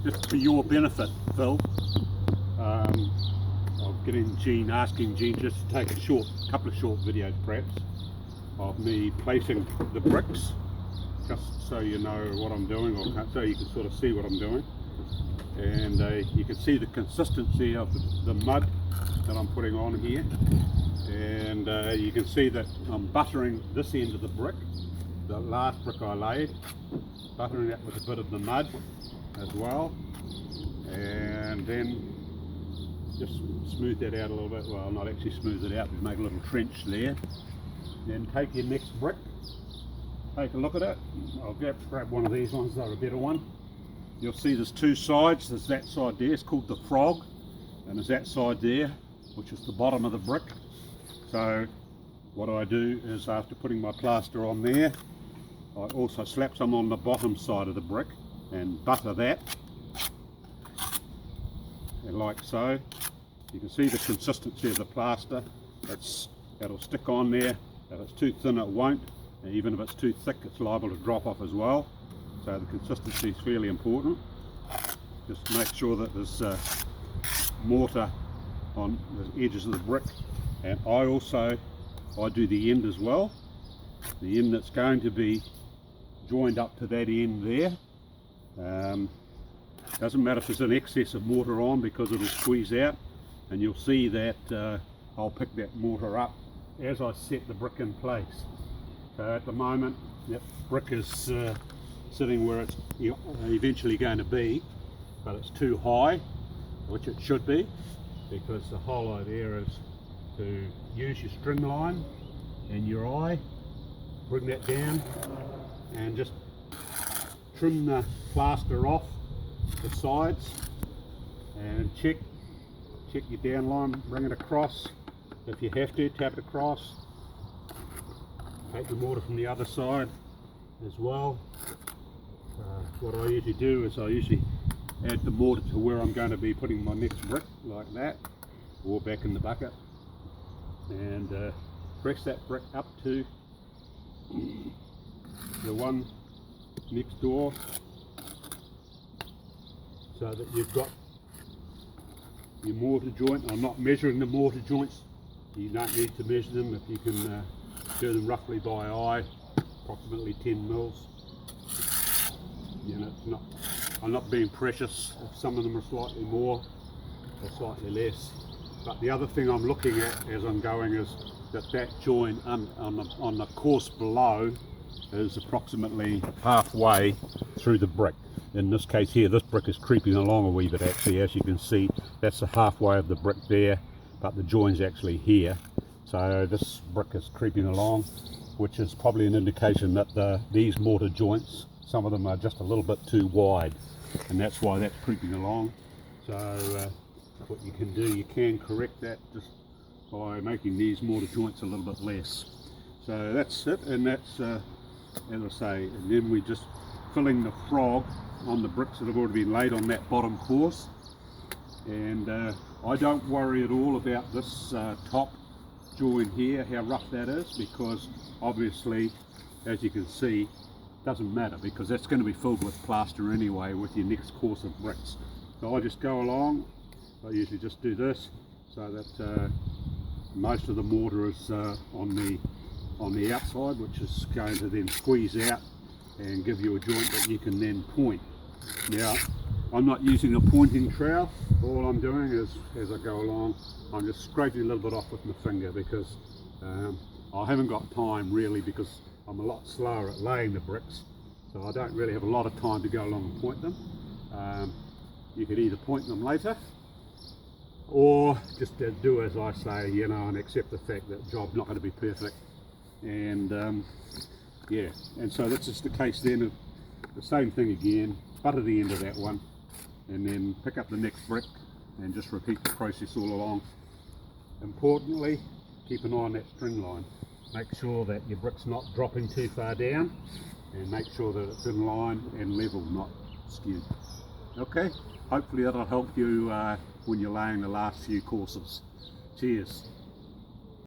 Just for your benefit, Phil, I'm asking Jean just to take a couple of short videos perhaps of me placing the bricks, just so you know what I'm doing, or so you can sort of see what I'm doing. And you can see the consistency of the mud that I'm putting on here, and you can see that I'm buttering this end of the brick, the last brick I laid, buttering that with a bit of the mud as well, and then just smooth that out a little bit. Well, not actually smooth it out, but make a little trench there. Then take your next brick, take a look at it. I'll grab one of these ones, they're a better one. You'll see there's two sides. There's that side there, it's called the frog, and there's that side there, which is the bottom of the brick. So what I do is, after putting my plaster on there, I also slap some on the bottom side of the brick and butter that, and like so. You can see the consistency of the plaster. That'll stick on there. If it's too thin it won't, and even if it's too thick it's liable to drop off as well. So the consistency is fairly important. Just make sure that there's mortar on the edges of the brick, and I do the end as well. The end that's going to be joined up to that end there. Doesn't matter if there's an excess of mortar on, because it'll squeeze out, and you'll see that I'll pick that mortar up as I set the brick in place. So at the moment that brick is sitting where it's eventually going to be, but it's too high, which it should be, because the whole idea is to use your string line and your eye, bring that down and just trim the plaster off the sides, and check your down line, bring it across. If you have to, tap it across. Take the mortar from the other side as well. What I usually do is I usually add the mortar to where I'm going to be putting my next brick, like that, or back in the bucket, and press that brick up to the one next door, so that you've got your mortar joint. I'm not measuring the mortar joints. You don't need to measure them. If you can do them roughly by eye, approximately 10 mils. You know, I'm not being precious. Some of them are slightly more or slightly less. But the other thing I'm looking at as I'm going is that joint on the course below is approximately halfway through the brick. In this case here, this brick is creeping along a wee bit actually. As you can see, that's the halfway of the brick there, but the join's actually here. So this brick is creeping along, which is probably an indication that these mortar joints, some of them are just a little bit too wide, and that's why that's creeping along. So what you can do, you can correct that just by making these mortar joints a little bit less. So that's it, and that's as I say, and then we just filling the frog on the bricks that have already been laid on that bottom course. And I don't worry at all about this top join here, how rough that is, because obviously, as you can see, doesn't matter, because that's going to be filled with plaster anyway with your next course of bricks. So I just go along. I usually just do this so that most of the mortar is on the outside, which is going to then squeeze out and give you a joint that you can then point. Now, I'm not using a pointing trowel. All I'm doing is, as I go along, I'm just scraping a little bit off with my finger, because I haven't got time really, because I'm a lot slower at laying the bricks, so I don't really have a lot of time to go along and point them. You could either point them later, or just do as I say, you know, and accept the fact that the job's not going to be perfect. And yeah, and so that's just the case then of the same thing again, butter the end of that one, and then pick up the next brick and just repeat the process all along. Importantly, keep an eye on that string line. Make sure that your brick's not dropping too far down, and make sure that it's in line and level, not skewed. Okay, hopefully that'll help you when you're laying the last few courses. Cheers.